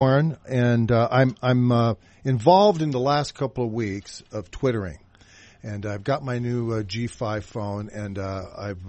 Warren, and I'm involved in the last couple of weeks of Twittering, and I've got my new G5 phone, and I've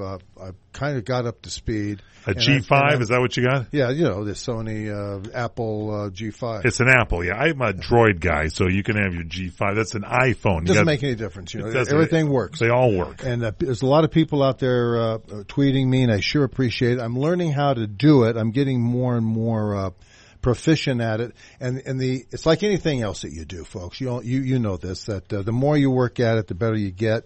kind of got up to speed. A G5, is that what you got? Yeah, the Sony Apple G5. It's an Apple, yeah. I'm a Droid guy, so you can have your G5. That's an iPhone. It doesn't make any difference. Everything works. They all work. And there's a lot of people out there tweeting me, and I sure appreciate it. I'm learning how to do it. I'm getting more and more proficient at it, and it's like anything else that you do, folks. You know this, that the more you work at it, the better you get,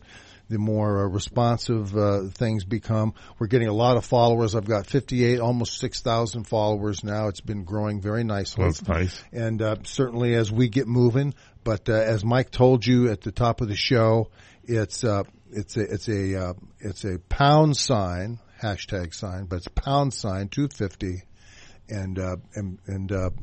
the more responsive things become. We're getting a lot of followers. I've got 58, almost 6,000 followers now. It's been growing very nicely. That's nice. And certainly as we get moving, but as Mike told you at the top of the show, it's a pound sign, hashtag sign, but it's pound sign 250. And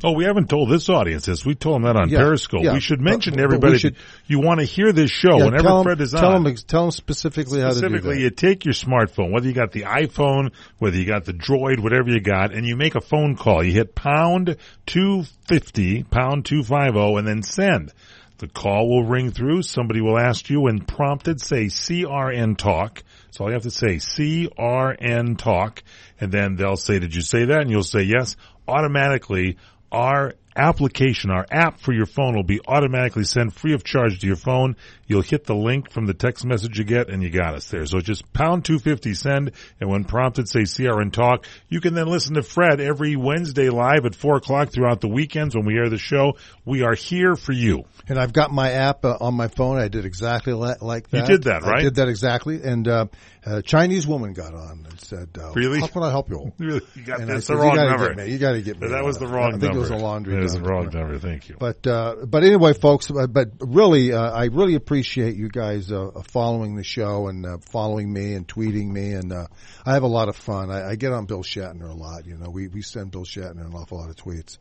we haven't told this audience this. We told them that on Periscope. Yeah, we should mention to everybody, you want to hear this show whenever Fred is on. Tell them specifically how to do that. Specifically, you take your smartphone, whether you got the iPhone, whether you got the Droid, whatever you got, and you make a phone call. You hit pound 250, pound 250, and then send. The call will ring through. Somebody will ask you, when prompted, say CRN Talk. So all you have to say, CRN Talk, and then they'll say, did you say that? And you'll say yes. Automatically, our application, our app for your phone will be automatically sent free of charge to your phone. You'll hit the link from the text message you get, and you got us there. So just pound 250 send, and when prompted, say CRN Talk. You can then listen to Fred every Wednesday live at 4 o'clock throughout the weekends when we air the show. We are here for you. And I've got my app on my phone. I did exactly like that. You did that, right? I did that exactly. And a Chinese woman got on and said, really? How can I help you? Really? That's the wrong number. You got to get me. That was the wrong number. I think it was a laundry number. It was the wrong number. Thank you. But anyway, folks, but really, I really appreciate you guys following the show and following me and tweeting me. And I have a lot of fun. I get on Bill Shatner a lot. We send Bill Shatner an awful lot of tweets.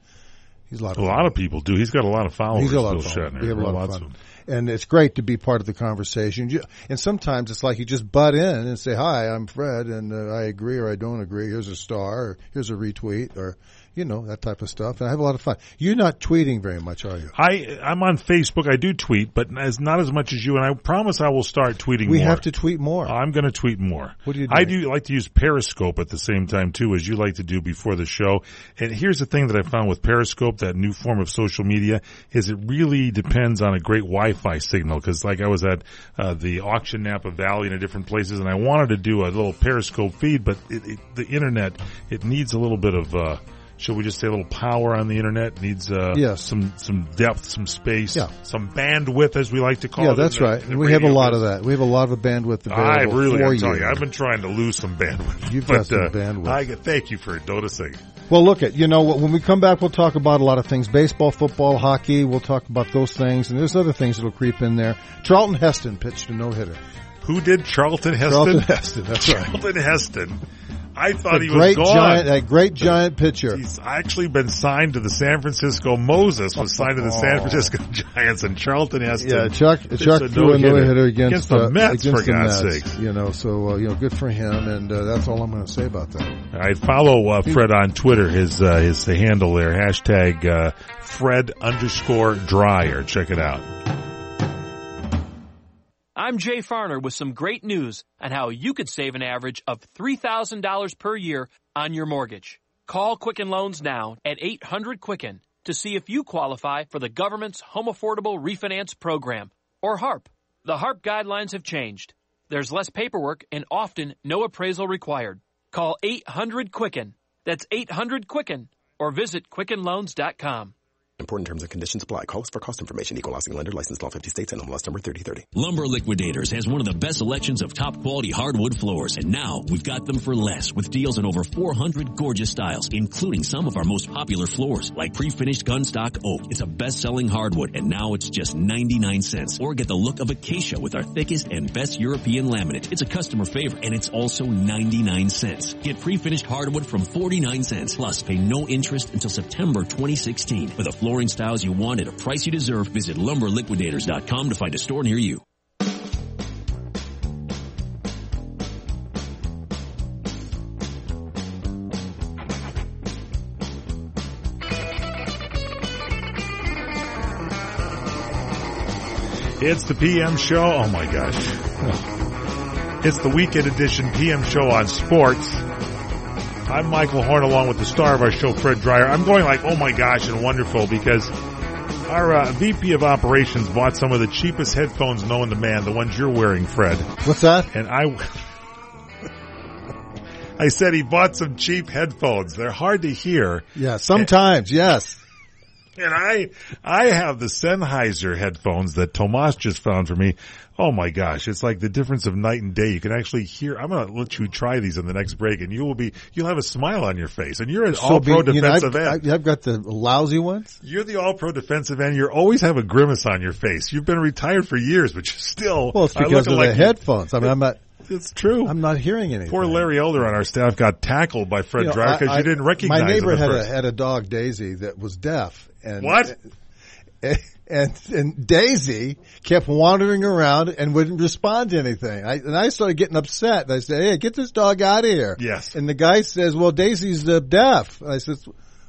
He's a lot of people do. He's got a lot of followers. He's got a lot Bill of followers. Shatner. We have a lot of fun. And it's great to be part of the conversation. And sometimes it's like you just butt in and say, hi, I'm Fred, and I agree or I don't agree. Here's a star, or here's a retweet, or, that type of stuff. And I have a lot of fun. You're not tweeting very much, are you? I'm on Facebook. I do tweet, but not as much as you. And I promise I will start tweeting more. We have to tweet more. I'm going to tweet more. What do you do? I do like to use Periscope at the same time, too, as you like to do before the show. And here's the thing that I found with Periscope, that new form of social media, is it really depends on a great Wi-Fi signal. Because like I was at the auction Napa Valley and at different places, and I wanted to do a little Periscope feed, but the internet, it needs a little bit of should we just say a little power on the internet? It needs some depth, some space, some bandwidth, as we like to call it. Yeah, that's right. And we have a lot of that. We have a lot of bandwidth available for you. I've been trying to lose some bandwidth. You've got some bandwidth. Thank you for noticing. Well, look when we come back, we'll talk about a lot of things. Baseball, football, hockey, we'll talk about those things. And there's other things that'll creep in there. Charlton Heston pitched a no-hitter. Who did? Charlton Heston? Charlton Heston, that's right. Charlton Heston. I thought he was gone. A great giant pitcher. He's actually been signed to the San Francisco. Moses was signed to the San Francisco Giants, and Charlton Heston. Yeah, Chuck threw a no-hitter against the Mets, for God's sake. So good for him, and that's all I'm going to say about that. All right, follow Fred on Twitter. His handle there, hashtag Fred_Dryer. Check it out. I'm Jay Farner with some great news on how you could save an average of $3,000 per year on your mortgage. Call Quicken Loans now at 800-QUICKEN to see if you qualify for the government's Home Affordable Refinance Program, or HARP. The HARP guidelines have changed. There's less paperwork and often no appraisal required. Call 800-QUICKEN. That's 800-QUICKEN, or visit QuickenLoans.com. Important terms and conditions apply. Call us for cost information. Equal housing lender. Licensed law 50 states and MLS number 3030. Lumber Liquidators has one of the best selections of top quality hardwood floors. And now we've got them for less, with deals on over 400 gorgeous styles, including some of our most popular floors, like pre-finished gunstock oak. It's a best-selling hardwood, and now it's just 99 cents. Or get the look of acacia with our thickest and best European laminate. It's a customer favorite, and it's also 99 cents. Get pre-finished hardwood from 49 cents. Plus, pay no interest until September 2016. With a flooring styles you want at a price you deserve, visit LumberLiquidators.com to find a store near you. It's the PM show. Oh my gosh. It's the weekend edition PM show on sports. I'm Michael Horn along with the star of our show, Fred Dreyer. I'm going like, oh my gosh, and wonderful because our VP of operations bought some of the cheapest headphones known to man, the ones you're wearing, Fred. What's that? And I said he bought some cheap headphones. They're hard to hear. Yeah, sometimes, yes. And I have the Sennheiser headphones that Tomas just found for me. Oh my gosh, it's like the difference of night and day. You can actually hear. I'm going to let you try these in the next break, and you'll have a smile on your face. And you're an all-pro defensive end. I've got the lousy ones. You're the all-pro defensive end. You always have a grimace on your face. You've been retired for years, but you're still. Well, it's because of the headphones. I mean, I'm not. It's true. I'm not hearing anything. Poor Larry Elder on our staff got tackled by Fred Dreyer because you didn't recognize him. My neighbor had a dog, Daisy, that was deaf. And what? And Daisy kept wandering around and wouldn't respond to anything. I started getting upset. And I said, "Hey, get this dog out of here." Yes. And the guy says, "Well, Daisy's deaf." And I said,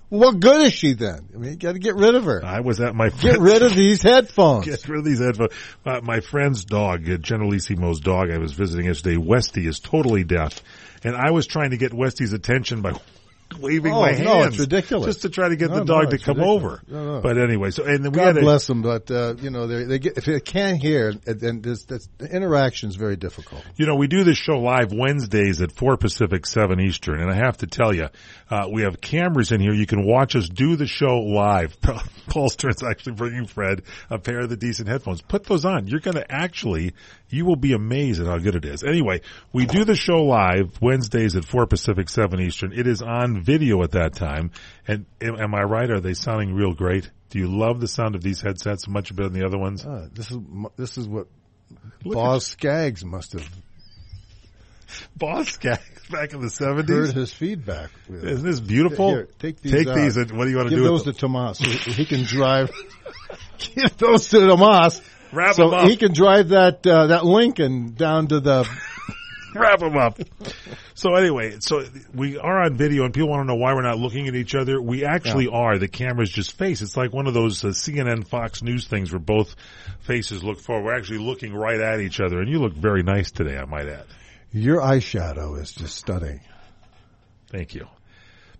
"Well, what good is she then? I mean, you got to get rid of her." I was at my get rid of these headphones. Get rid of these headphones. My friend's dog, Generalissimo's dog, I was visiting yesterday, Westy, is totally deaf, and I was trying to get Westy's attention by waving my hands. No, it's ridiculous. Just to try to get the dog to come over. No. But anyway, so and then God bless them, but they get, if they can't hear, then the interaction's very difficult. You know, we do this show live Wednesdays at 4 Pacific, 7 Eastern, and I have to tell you, we have cameras in here. You can watch us do the show live. Paul Stern's actually bringing Fred a pair of the decent headphones. Put those on. You're going to you will be amazed at how good it is. Anyway, we do the show live Wednesdays at 4 Pacific, 7 Eastern. It is on video at that time. And am I right? Are they sounding real great? Do you love the sound of these headsets much better than the other ones? This is what Boz Scaggs must have. Boz Scaggs back in the 70s? Heard his feedback. Isn't this beautiful? Here, take these and what do you want to do? Give those to Tomas. So he can drive. Give those to Tomas. Wrap them up. He can drive that Lincoln down to the. Wrap them up. So anyway, we are on video, and people want to know why we're not looking at each other. We actually are. The cameras just face. It's like one of those CNN, Fox News things where both faces look forward. We're actually looking right at each other, and you look very nice today, I might add. Your eyeshadow is just stunning. Thank you.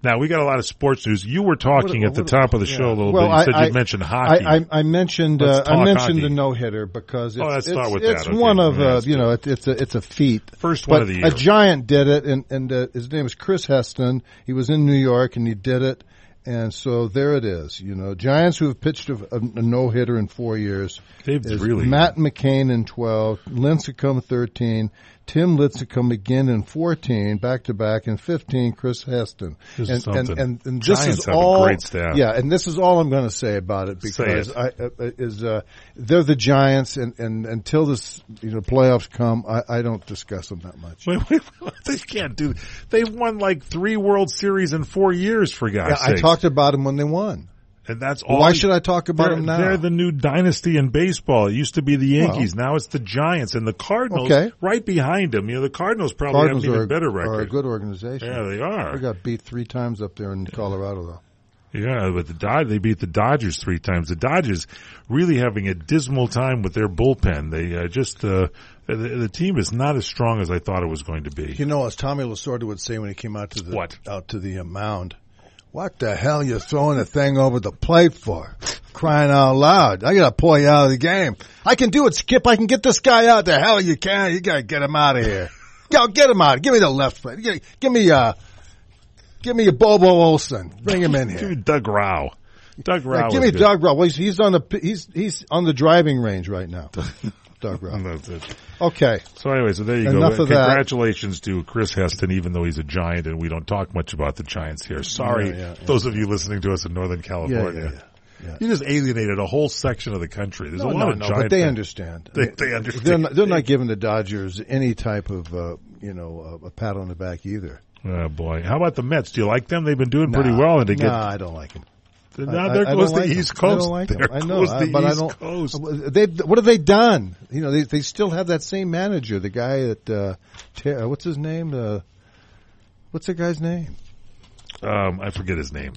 Now, we got a lot of sports news. You were talking at the top of the show a little bit. You said you'd mentioned hockey. I mentioned hockey. the no-hitter because let's start with it's that. Okay. one of it's a feat. First one of the year. A giant did it, and his name is Chris Heston. He was in New York and he did it, and so there it is. You know, Giants who have pitched a no-hitter in 4 years. Matt McCain in 12, Lincecum 13. Tim Lincecum again in 14, back-to-back, and 15, Chris Heston. And this Giants is have all, a great staff. Yeah, and this is all I'm going to say about it because they're the Giants, and until this playoffs come, I don't discuss them that much. Wait, they can't do. They've won like 3 World Series in 4 years, for God's sake. I talked about them when they won. And that's all. Why should I talk about them now? They're the new dynasty in baseball. It used to be the Yankees. Now it's the Giants and the Cardinals right behind them. You know, the Cardinals probably have an even better record. Are a good organization. Yeah, they are. They got beat 3 times up there in Colorado, though. Yeah, but they beat the Dodgers 3 times. The Dodgers really having a dismal time with their bullpen. They the team is not as strong as I thought it was going to be. You know, as Tommy Lasorda would say when he came out to the mound. What the hell you throwing the thing over the plate for? Crying out loud. I gotta pull you out of the game. I can do it, Skip. I can get this guy out. The hell you can. You gotta get him out of here. Yo, get him out. Give me the left foot. Give me a Bobo Olsen. Bring him in here. Give me Doug Rauh. Doug Rauh. Give me Doug Rauh. Well, he's on the driving range right now. Doug Rauh. That's it. Okay. So anyway, there you Enough go. of that. Congratulations to Chris Heston, even though he's a Giant, and we don't talk much about the Giants here. Sorry, those of you listening to us in Northern California. Yeah. You just alienated a whole section of the country. There's a lot of Giant but they fans. understand. They understand. They're not giving the Dodgers any type of a pat on the back either. Oh boy, how about the Mets? Do you like them? They've been doing pretty well, and I don't like them. Now there goes the East Coast. I don't like them. There goes the East Coast. What have they done? You know, they still have that same manager, the guy that what's his name? What's the guy's name? I forget his name.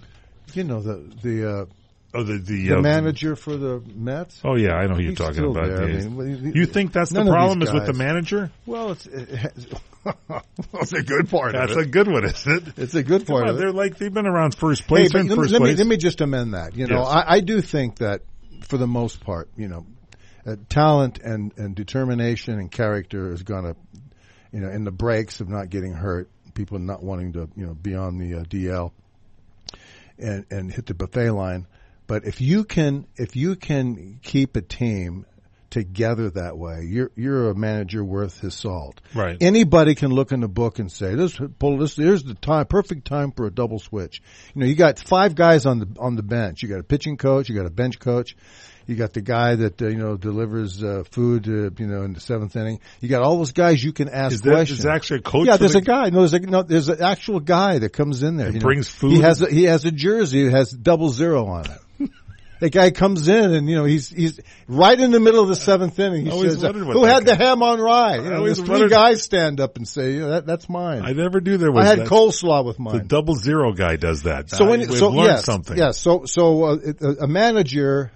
You know the Oh, the manager for the Mets. Oh yeah, I know who you're He's talking still about. there. Yeah. I mean, you think that's the none of problem these is with the guys- manager? Well, that's a good part That's of a it. good one, isn't it? It's a good Come part on, of it. they're like they've been around first Hey, place. but in first let place. me just amend that. You know, Yes. I do think that for the most part, you know, talent and determination and character is going to, you know, in the breaks of not getting hurt, people not wanting to, you know, be on the DL and hit the buffet line. But if you can keep a team together that way, you're a manager worth his salt. Right. Anybody can look in the book and say, here's the time, perfect time for a double switch. You know, you got 5 guys on the bench. You got a pitching coach, you got a bench coach, you got the guy that you know delivers food, you know, in the 7th inning. You got all those guys you can ask questions. Is there actually a coach? Yeah, for there's the- a guy. No, there's an actual guy that comes in there. And you know. brings food? He has a jersey that has 00 on it. That guy comes in and, you know, he's right in the middle of the 7th inning. He Always says, wondered what who that had guy- the ham on rye? You I know, always there's 3 wondered- guys stand up and say, you know, that's mine. I never knew there I was. had that. coleslaw with The mine. 00 guy does that. So We've learned something. Yes. So a manager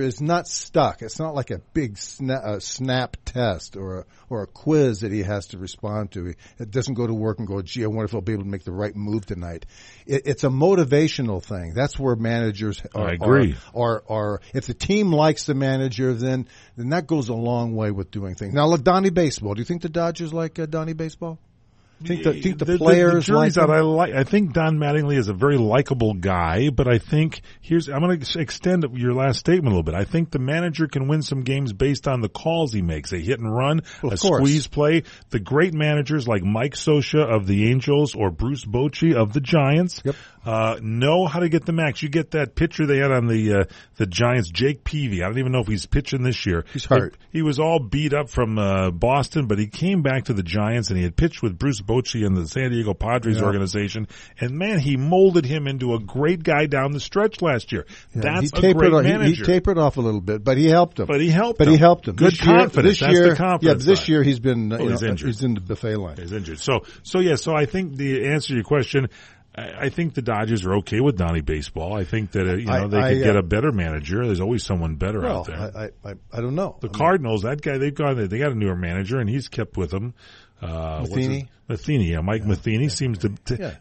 is not stuck. It's not like a big snap test or a quiz that he has to respond to. It doesn't go to work and go, gee, I wonder if I'll be able to make the right move tonight. It's a motivational thing. That's where managers are. I agree. Are if the team likes the manager, then that goes a long way with doing things. Now, look, Donnie Baseball. Do you think the Dodgers like Donnie Baseball? Think the players the jury's like out. him? I think Don Mattingly is a very likable guy, but I think I'm going to extend your last statement a little bit. I think the manager can win some games based on the calls he makes, a hit and run, Well, a of course. squeeze play. The great managers like Mike Scioscia of the Angels or Bruce Bochy of the Giants know how to get the max. You get that pitcher they had on the Giants, Jake Peavy. I don't even know if he's pitching this year. He's hurt. He was all beat up from Boston, but he came back to the Giants and he had pitched with Bruce Bochy in the San Diego Padres organization. And man, he molded him into a great guy down the stretch last year. Yeah, That's a great manager. He tapered off a little bit, but he helped him. But he helped him. Good confidence. That's the confidence. Yeah, but this side. year he's been he's injured. He's in the buffet line. He's injured. So I think the answer to your question, I think the Dodgers are okay with Donnie Baseball. I think that they could get a better manager. There's always someone better out there. I don't know. The Cardinals, that guy, they got a newer manager, and he's kept with them. Matheny? Matheny, Mike Matheny seems to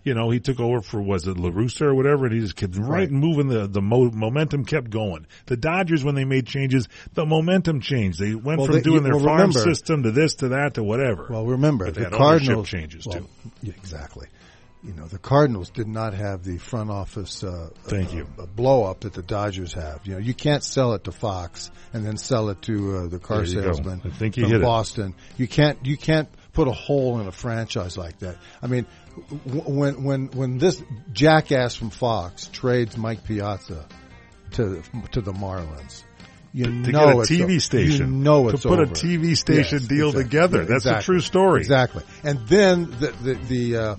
he took over for, was it La Russa or whatever, and he just kept moving the momentum kept going. The Dodgers, when they made changes, the momentum changed. They went from doing their farm system to this, to that, to whatever. Well, remember, but the had Cardinals ownership changes too. Yeah, exactly. You know, the Cardinals did not have the front office blow up that the Dodgers have. You know, you can't sell it to Fox and then sell it to the car salesman I think you from hit Boston. You can't put a hole in a franchise like that. I mean, when this jackass from Fox trades Mike Piazza to the Marlins, to get a TV station. You know it's to put over. a TV station deal together. That's a true story. Exactly. And then the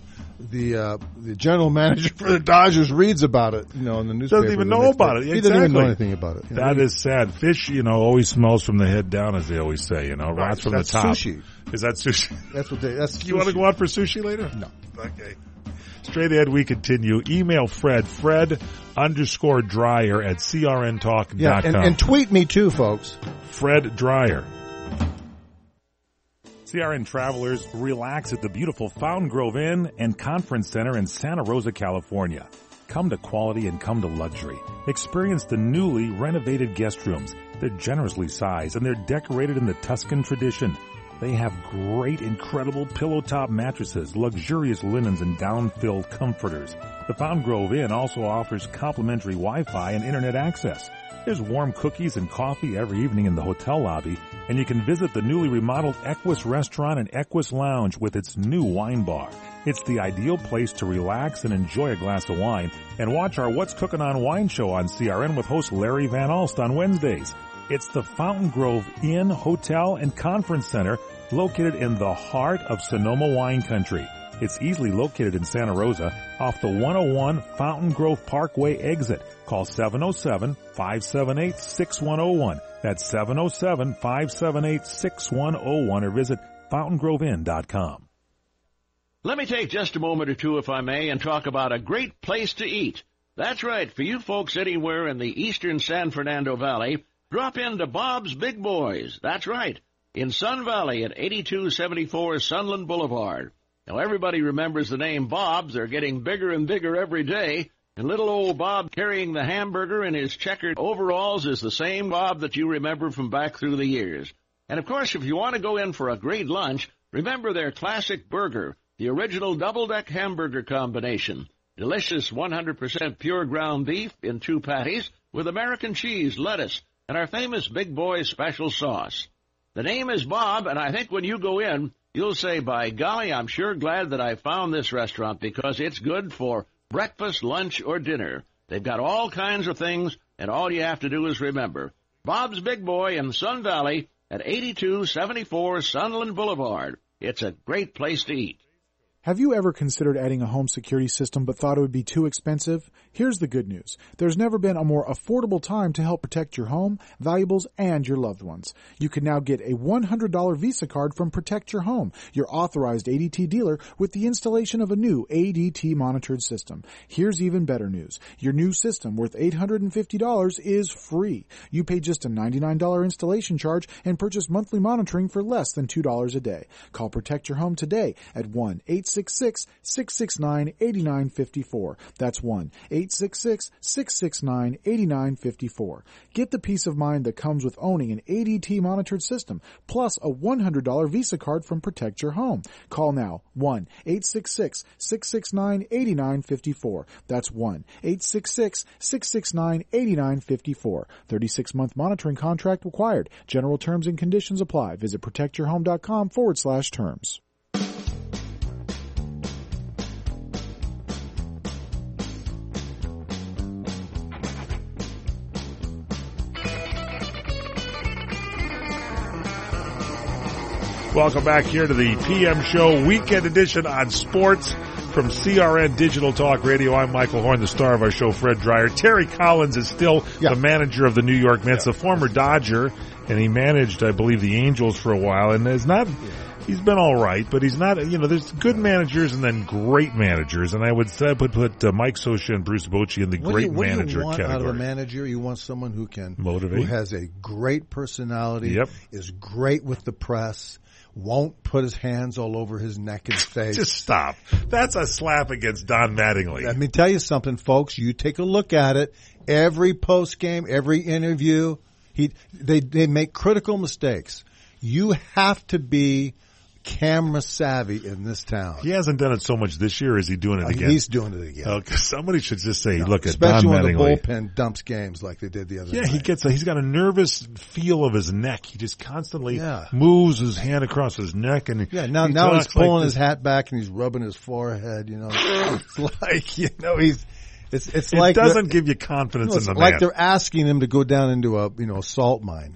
general manager for the Dodgers reads about it, you know, in the newspaper. Doesn't even know about it. He doesn't even know anything about it. That is sad. Fish, always smells from the head down, as they always say. Rots from the top. Sushi. Is that sushi? That's You want to go out for sushi later? No. Okay. Straight ahead, we continue. Email Fred _Dryer at crntalk.com. Yeah, and tweet me too, folks. Fred Dryer. CRN travelers, relax at the beautiful Fountain Grove Inn and Conference Center in Santa Rosa, California. Come to quality and come to luxury. Experience the newly renovated guest rooms. They're generously sized and they're decorated in the Tuscan tradition. They have great, incredible pillow-top mattresses, luxurious linens, and down-filled comforters. The Fountain Grove Inn also offers complimentary Wi-Fi and internet access. There's warm cookies and coffee every evening in the hotel lobby, and you can visit the newly remodeled Equus Restaurant and Equus Lounge with its new wine bar. It's the ideal place to relax and enjoy a glass of wine and watch our What's Cooking on Wine show on CRN with host Larry Van Alst on Wednesdays. It's the Fountain Grove Inn, Hotel, and Conference Center located in the heart of Sonoma wine country. It's easily located in Santa Rosa off the 101 Fountain Grove Parkway exit. Call 707-578-6101. That's 707-578-6101 or visit fountaingroveinn.com. Let me take just a moment or two, if I may, and talk about a great place to eat. That's right. For you folks anywhere in the eastern San Fernando Valley, drop into Bob's Big Boys. That's right. In Sun Valley at 8274 Sunland Boulevard. Now, everybody remembers the name Bob's. They're getting bigger and bigger every day. And little old Bob carrying the hamburger in his checkered overalls is the same Bob that you remember from back through the years. And, of course, if you want to go in for a great lunch, remember their classic burger, the original double-deck hamburger combination. Delicious 100% pure ground beef in 2 patties with American cheese, lettuce, and our famous Big Boy special sauce. The name is Bob, and I think when you go in, you'll say, by golly, I'm sure glad that I found this restaurant because it's good for breakfast, lunch, or dinner. They've got all kinds of things, and all you have to do is remember. Bob's Big Boy in Sun Valley at 8274 Sunland Boulevard. It's a great place to eat. Have you ever considered adding a home security system but thought it would be too expensive? Here's the good news. There's never been a more affordable time to help protect your home, valuables, and your loved ones. You can now get a $100 Visa card from Protect Your Home, your authorized ADT dealer, with the installation of a new ADT monitored system. Here's even better news. Your new system, worth $850, is free. You pay just a $99 installation charge and purchase monthly monitoring for less than $2 a day. Call Protect Your Home today at 1-866-669-8954. That's 1-866-669-8954. Get the peace of mind that comes with owning an ADT monitored system, plus a $100 Visa card from Protect Your Home. Call now, 1-866-669-8954. That's 1-866-669-8954. 36-month monitoring contract required. General terms and conditions apply. Visit protectyourhome.com/terms. Welcome back here to the PM Show Weekend Edition on sports from CRN Digital Talk Radio. I'm Michael Horn, the star of our show, Fred Dreyer. Terry Collins is still the manager of the New York Mets, a former Dodger, and he managed, I believe, the Angels for a while, and is not... He's been all right, but he's not, there's good managers and then great managers, and I would put Mike Scioscia and Bruce Bochy in the great manager category. category. Out of a manager, you want someone who can motivate, who has a great personality, is great with the press, won't put his hands all over his neck and face. Just stop. That's a slap against Don Mattingly. Let me tell you something, folks. You take a look at it. Every post game, every interview, they make critical mistakes. You have to be camera savvy in this town. He hasn't done it so much this year. Is he doing it again? He's doing it again. Okay, somebody should just say, look at Don Mattingly. Especially when the bullpen dumps games like they did the other night. He's got a nervous feel of his neck. He just constantly moves his hand across his neck. And now he's pulling his hat back and he's rubbing his forehead, It's like, it's like. It doesn't give you confidence in the man. It's like they're asking him to go down into a salt mine,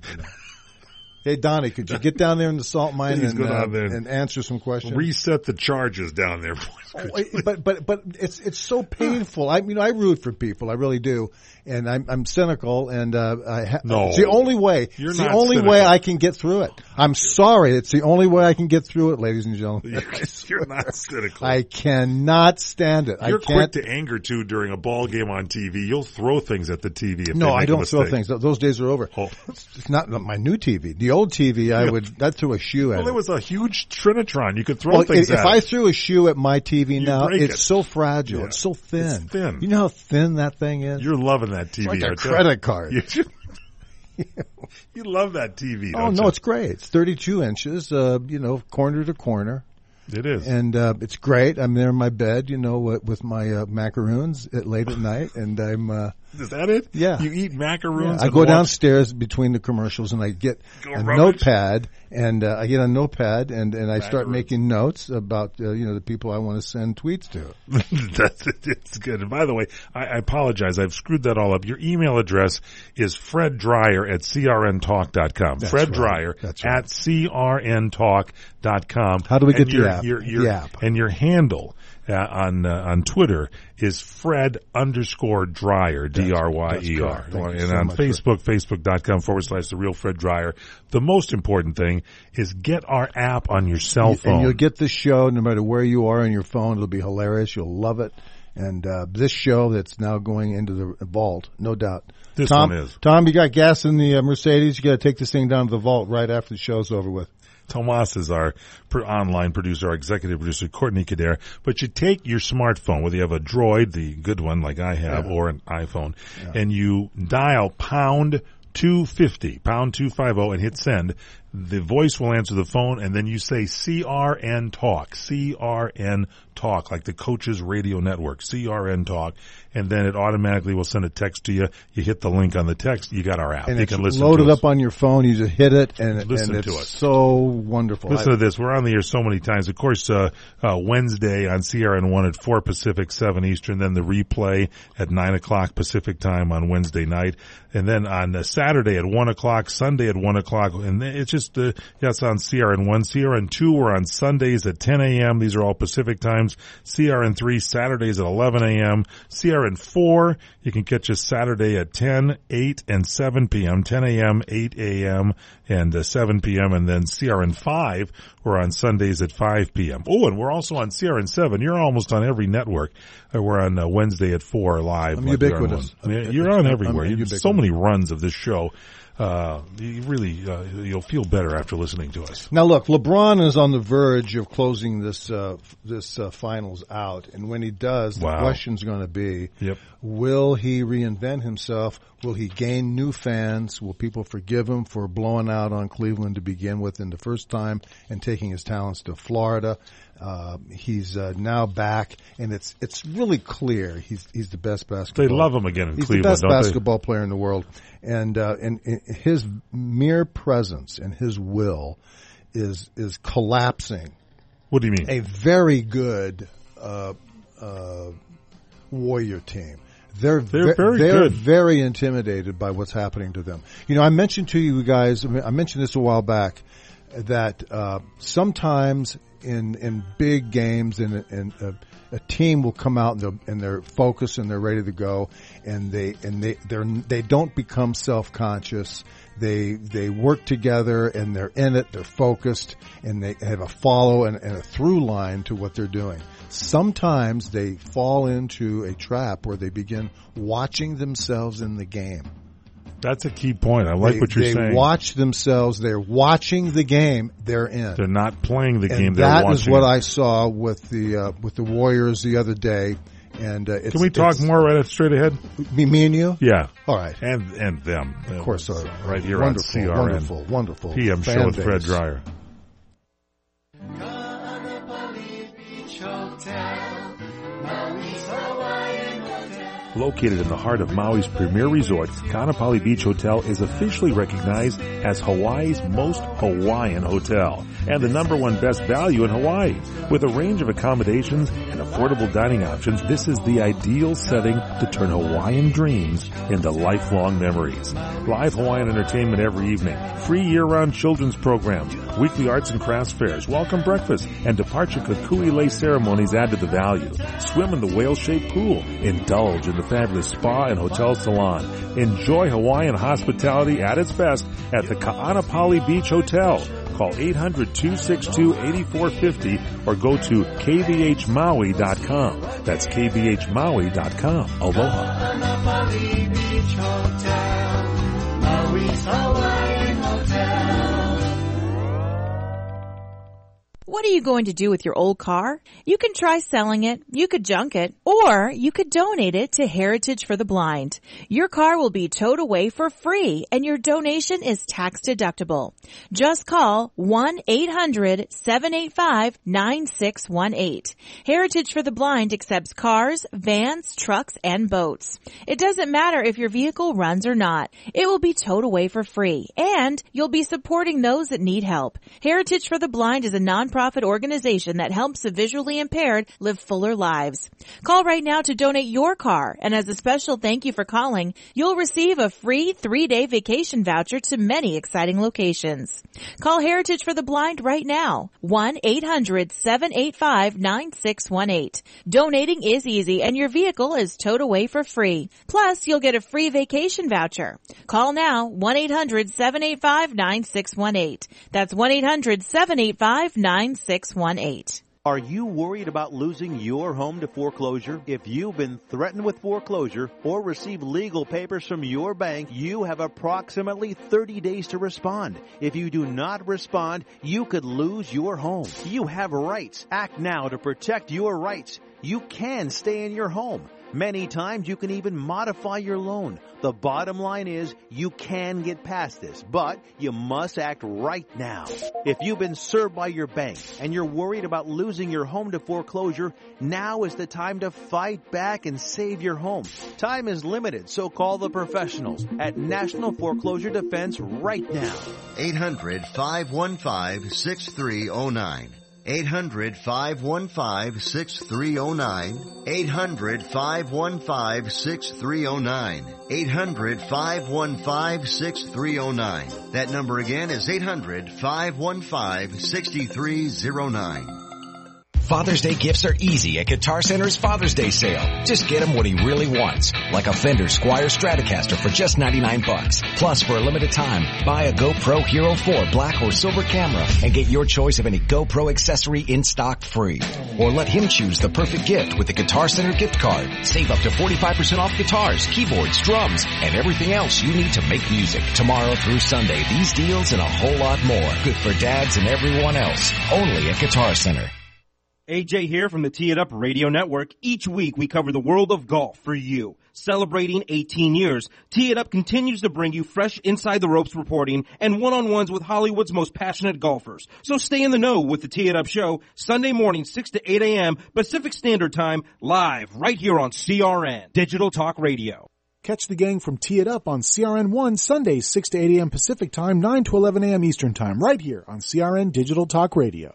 Hey, Donnie, could you get down there in the salt mine and answer some questions? Reset the charges down there. But it's so painful. I root for people. I really do. And I'm cynical, and it's the only way. It's the only way I can get through it. I'm sorry. It's the only way I can get through it, ladies and gentlemen. You're not cynical. I cannot stand it. You're quick to anger, too, during a ball game on TV. You'll throw things at the TV if No, they make I don't a mistake. throw things. Those days are over. Oh. It's not my new TV. The old TV, I'd throw a shoe at it. Well, there was a huge Trinitron. You could throw things at it. If I threw a shoe at my TV now, it's so fragile. Yeah. It's so thin. It's thin. You know how thin that thing is? You're loving that TV. It's like a credit card. You love that TV, don't you? Oh, no, it's great. It's 32 inches, corner to corner. It is. And it's great. I'm there in my bed, with my macaroons late at night, and I'm... Is that it? Yeah. You eat macaroons? Yeah. I go downstairs between the commercials, and I get a notepad, and I start making notes about, the people I want to send tweets to. It's good. And by the way, I apologize. I've screwed that all up. Your email address is freddryer@crntalk.com. Fred Dreyer at crntalk.com. How do we get the app? And your handle on Twitter is Fred_Dreyer, D-R-Y-E-R. And on Facebook, Facebook.com/The Real Fred Dreyer. The most important thing is get our app on your cell phone. And you'll get the show no matter where you are on your phone. It'll be hilarious. You'll love it. And this show that's now going into the vault, no doubt. This Tom, one is. Tom, you got gas in the Mercedes? You got to take this thing down to the vault right after the show's over with. Tomas is our online producer, our executive producer, Courtney Kader. But you take your smartphone, whether you have a Droid, the good one like I have, or an iPhone, and you dial pound 250, pound 250, and hit send. The voice will answer the phone, and then you say CRN Talk, CRN Talk, like the Coaches Radio Network, CRN Talk, and then it automatically will send a text to you. You hit the link on the text, you got our app. And you it's can listen loaded to us. up on your phone. You just hit it, and Listen it's to us. so wonderful. Listen to this. We're on the air so many times. Of course, Wednesday on CRN1 at 4 Pacific, 7 Eastern, then the replay at 9 o'clock Pacific time on Wednesday night, and then on Saturday at 1 o'clock, Sunday at 1 o'clock, and it's just, it's on CRN1. CRN2, we're on Sundays at 10 a.m. These are all Pacific times. CRN3, Saturdays at 11 a.m. CRN4, you can catch us Saturday at 10, 8, and 7 p.m., 10 a.m., 8 a.m., and 7 p.m., and then CRN5, we're on Sundays at 5 p.m. Oh, and we're also on CRN7. You're almost on every network. We're on Wednesday at 4 live. I'm ubiquitous. You're on everywhere. I'm You've so many runs of this show. You really, you'll feel better after listening to us. Now look, LeBron is on the verge of closing this finals out, and when he does, the question's going to be, will he reinvent himself? Will he gain new fans? Will people forgive him for blowing out on Cleveland to begin with in the first time and taking his talents to Florida? He's now back, and it's really clear he's the best basketball. They love him again in he's Cleveland. He's the best basketball player in the world, and his mere presence and his will is collapsing. What do you mean? A very good Warrior team. They're very good. very intimidated by what's happening to them. You know, I mentioned to you guys, I mentioned this a while back, that sometimes in big games and a team will come out and they're focused and they're ready to go, and they don't become self-conscious. They work together and they're in it, they're focused, and they have a follow and a through line to what they're doing. Sometimes they fall into a trap where they begin watching themselves in the game. That's a key point. I like what you're saying. They watch themselves. They're watching the game. They're in. They're not playing the game. And they're watching. That is what I saw with the Warriors the other day. And can we talk more right straight ahead? Me and you? Yeah. All right. And them. Of course. Right here wonderful, on CRN. Wonderful. PM show with Fred Dreyer. Located in the heart of Maui's premier resort, Kaanapali Beach Hotel is officially recognized as Hawaii's most Hawaiian hotel and the #1 best value in Hawaii. With a range of accommodations and affordable dining options, this is the ideal setting to turn Hawaiian dreams into lifelong memories. Live Hawaiian entertainment every evening, free year-round children's programs, weekly arts and crafts fairs, welcome breakfast, and departure kukui lei ceremonies add to the value. Swim in the whale-shaped pool, indulge in the fabulous spa and hotel salon. Enjoy Hawaiian hospitality at its best at the Kaanapali Beach Hotel. Call 800-262-8450 or go to kvhmaui.com. That's kvhmaui.com. Aloha. Kaanapali Beach Hotel, Maui's Hawaiian Hotel. What are you going to do with your old car? You can try selling it, you could junk it, or you could donate it to Heritage for the Blind. Your car will be towed away for free, and your donation is tax deductible. Just call 1-800-785-9618. Heritage for the Blind accepts cars, vans, trucks, and boats. It doesn't matter if your vehicle runs or not. It will be towed away for free, and you'll be supporting those that need help. Heritage for the Blind is a nonprofit organization that helps the visually impaired live fuller lives. Call right now to donate your car, and as a special thank you for calling, you'll receive a free 3-day vacation voucher to many exciting locations. Call Heritage for the Blind right now, 1-800-785-9618. Donating is easy, and your vehicle is towed away for free. Plus, you'll get a free vacation voucher. Call now, 1-800-785-9618. That's 1-800-785-9618. Are you worried about losing your home to foreclosure? If you've been threatened with foreclosure or received legal papers from your bank, you have approximately 30 days to respond. If you do not respond, you could lose your home. You have rights. Act now to protect your rights. You can stay in your home. Many times you can even modify your loan. The bottom line is you can get past this, but you must act right now. If you've been served by your bank and you're worried about losing your home to foreclosure, now is the time to fight back and save your home. Time is limited, so call the professionals at National Foreclosure Defense right now. 800-515-6309. 800-515-6309. 800-515-6309. 800-515-6309. That number again is 800-515-6309. Father's Day gifts are easy at Guitar Center's Father's Day sale. Just get him what he really wants, like a Fender Squier Stratocaster for just $99. Plus, for a limited time, buy a GoPro Hero 4 black or silver camera and get your choice of any GoPro accessory in stock free. Or let him choose the perfect gift with the Guitar Center gift card. Save up to 45% off guitars, keyboards, drums, and everything else you need to make music. Tomorrow through Sunday, these deals and a whole lot more. Good for dads and everyone else. Only at Guitar Center. AJ here from the Tee It Up Radio Network. Each week we cover the world of golf for you. Celebrating 18 years, Tee It Up continues to bring you fresh inside the ropes reporting and one-on-ones with Hollywood's most passionate golfers. So stay in the know with the Tee It Up Show, Sunday morning 6 to 8 a.m. Pacific Standard Time, live right here on CRN, Digital Talk Radio. Catch the gang from Tee It Up on CRN1 Sundays 6 to 8 a.m. Pacific Time, 9 to 11 a.m. Eastern Time, right here on CRN Digital Talk Radio.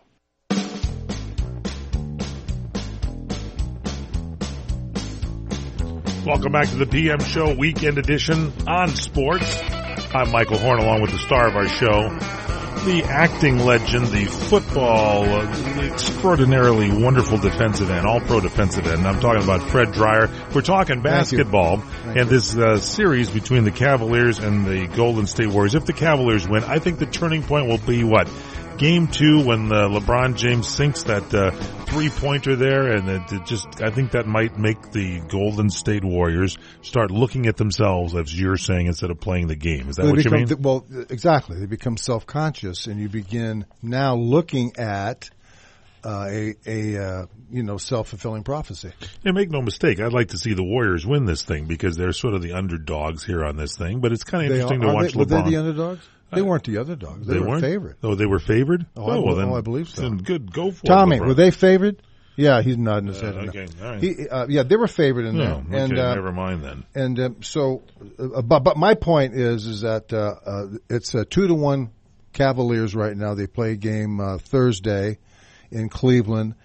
Welcome back to the PM Show Weekend Edition on sports. I'm Michael Horn, along with the star of our show, the acting legend, the football extraordinarily wonderful defensive end, all-pro defensive end. I'm talking about Fred Dreyer. We're talking basketball and this series between the Cavaliers and the Golden State Warriors. If the Cavaliers win, I think the turning point will be what? Game 2 when LeBron James sinks that three-pointer there, and I think that might make the Golden State Warriors start looking at themselves, as you're saying, instead of playing the game. Is that what you mean? Well, exactly. They become self-conscious, and you begin now looking at self-fulfilling prophecy. Yeah, make no mistake. I'd like to see the Warriors win this thing because they're sort of the underdogs here on this thing, but it's kind of interesting to watch LeBron. Were they the underdogs? They weren't the underdogs. They were favored. Oh, they were favored? I believe so. Then good, go for Tommy, it. Tommy, were they favored? Yeah, he's nodding his head. Okay, all right. They were favored in there. Okay, never mind then. And but my point is that it's 2-1 Cavaliers right now. They play a game Thursday in Cleveland.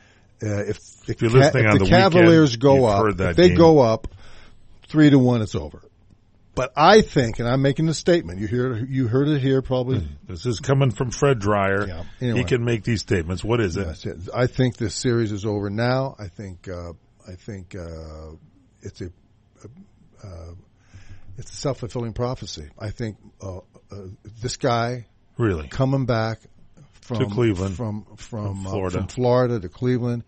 If you're listening on the Cavaliers weekend, go up, if they go up 3-1, it's over. But I think, and I'm making a statement, you heard it here probably. This is coming from Fred Dreyer. Yeah. Anyway, he can make these statements. What is it? I think this series is over now. I think it's a self-fulfilling prophecy. I think this guy really coming back to Cleveland from Florida to Cleveland.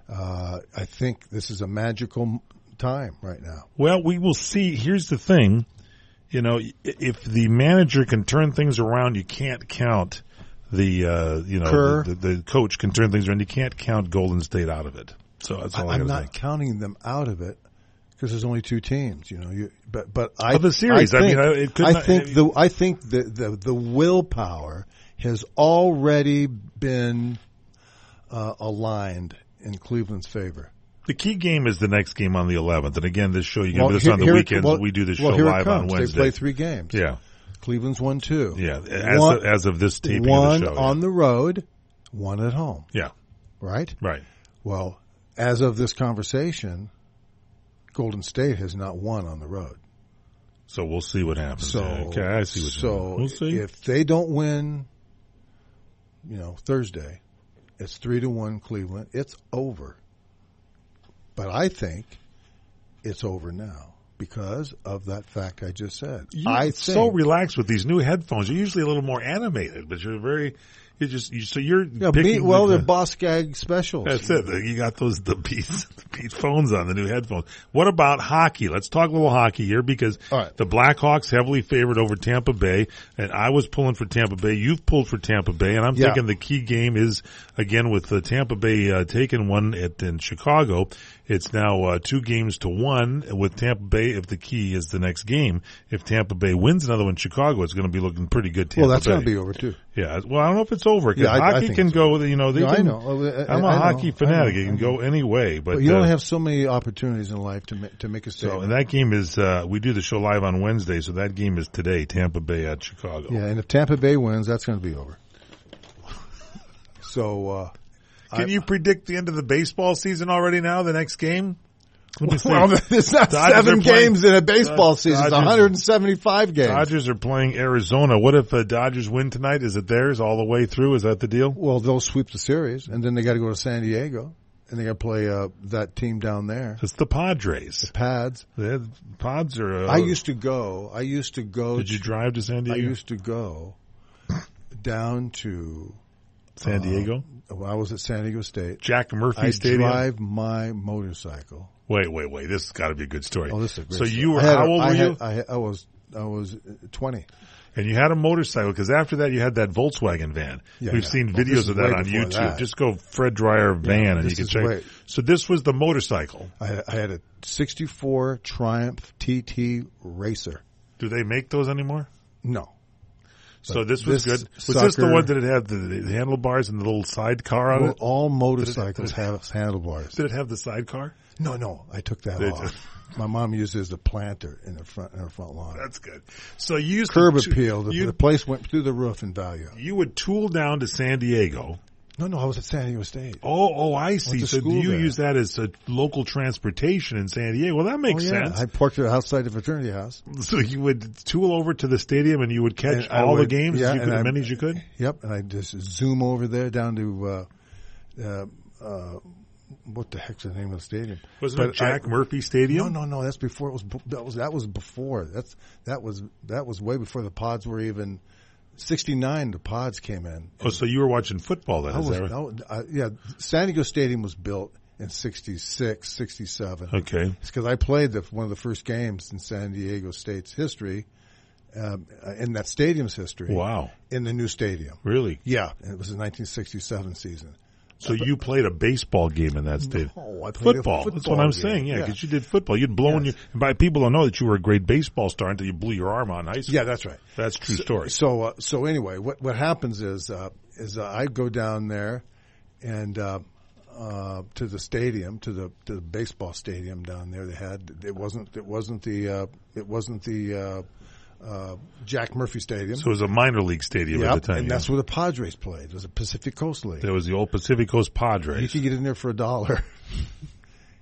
I think this is a magical time right now. Well, we will see. Here's the thing. If the manager can turn things around, you can't count the coach can turn things around. You can't count Golden State out of it. So that's all I'm not counting them out of it because there's only two teams. But the series. I think the willpower has already been aligned in Cleveland's favor. The key game is the next game on the 11th. And again, this show, you can do this on the weekends. We do this show live on Wednesday. They play 3 games. Yeah. Cleveland's won 2. Yeah. As of this taping of the show. 1 on the road, 1 at home. Yeah. Right? Right. Well, as of this conversation, Golden State has not won on the road. So we'll see what happens. Okay, I see what you're saying. We'll see. If they don't win, Thursday, it's 3-1 Cleveland. It's over. But I think it's over now because of that fact I just said. You're so relaxed with these new headphones. You're usually a little more animated, but you're very, So you're Yeah, picking they're Boss Gag specials. That's it. You got the Beats phones on, the new headphones. What about hockey? Let's talk a little hockey here because the Blackhawks heavily favored over Tampa Bay, and I was pulling for Tampa Bay. You've pulled for Tampa Bay, and I'm thinking the key game is, again, with the Tampa Bay taking one in Chicago. It's now 2-1 with Tampa Bay. If the key is the next game, if Tampa Bay wins another one in Chicago, it's going to be looking pretty good. Tampa that's Bay. going to be over too. Yeah, well, I don't know if it's over. Cause hockey can go. I know. I'm a hockey fanatic. It can go any way, but you only have so many opportunities in life to make a statement. So, and that game is. We do the show live on Wednesday, so that game is today. Tampa Bay at Chicago. Yeah, and if Tampa Bay wins, that's going to be over. So. Can you predict the end of the baseball season already now, the next game? Well, it's not 7 games in a baseball season. It's 175 games. Dodgers are playing Arizona. What if the Dodgers win tonight? Is it theirs all the way through? Is that the deal? Well, they'll sweep the series, and then they got to go to San Diego, and they got to play that team down there. It's the Padres. The Pads. The Pods are... I used to go. Did you drive to San Diego? I used to go down to... San Diego? I was at San Diego State. Jack Murphy Stadium? I drive my motorcycle. Wait. This has got to be a good story. Oh, this is a great story. You were, how old were you? I was 20. And you had a motorcycle, because after that you had that Volkswagen van. We've seen videos of that on YouTube. That. Just go Fred Dreyer van and you can check. So this was the motorcycle. I had a 64 Triumph TT Racer. Do they make those anymore? No. So this was good. Was this the one that it had the handlebars and the little sidecar on it? All motorcycles have handlebars. Did it have the sidecar? No. I took that off. My mom used it as a planter in her front lawn. That's good. So you used curb appeal. The place went through the roof in value. You would tool down to San Diego. No, I was at San Diego State. Oh, I see. So you use that as a local transportation in San Diego. Well, that makes sense. I parked it outside the fraternity house. So you would tool over to the stadium and you would catch all the games as many as you could? Yep, and I just zoom over there down to, what the heck's the name of the stadium? Wasn't it Jack Murphy Stadium? No, that's before. That was before. That was way before the Pods were even... 69, the Pods came in. Oh, so you were watching football then? Yeah, San Diego Stadium was built in 66, 67. Okay. It's because I played one of the first games in San Diego State's history, in that stadium's history. Wow. In the new stadium. Really? Yeah, it was the 1967 season. So you played a baseball game in that stadium? No, I played football. A football. That's what I'm saying. Yeah, because you did football. You'd blown and by people don't know that you were a great baseball star until you blew your arm on high school. Yeah, that's right. That's a true story. So anyway, what happens is I'd go down there and to the stadium, to the baseball stadium down there. It wasn't the Jack Murphy Stadium. So it was a minor league stadium at the time. And that's where the Padres played. It was a Pacific Coast League. It was the old Pacific Coast Padres. You could get in there for $1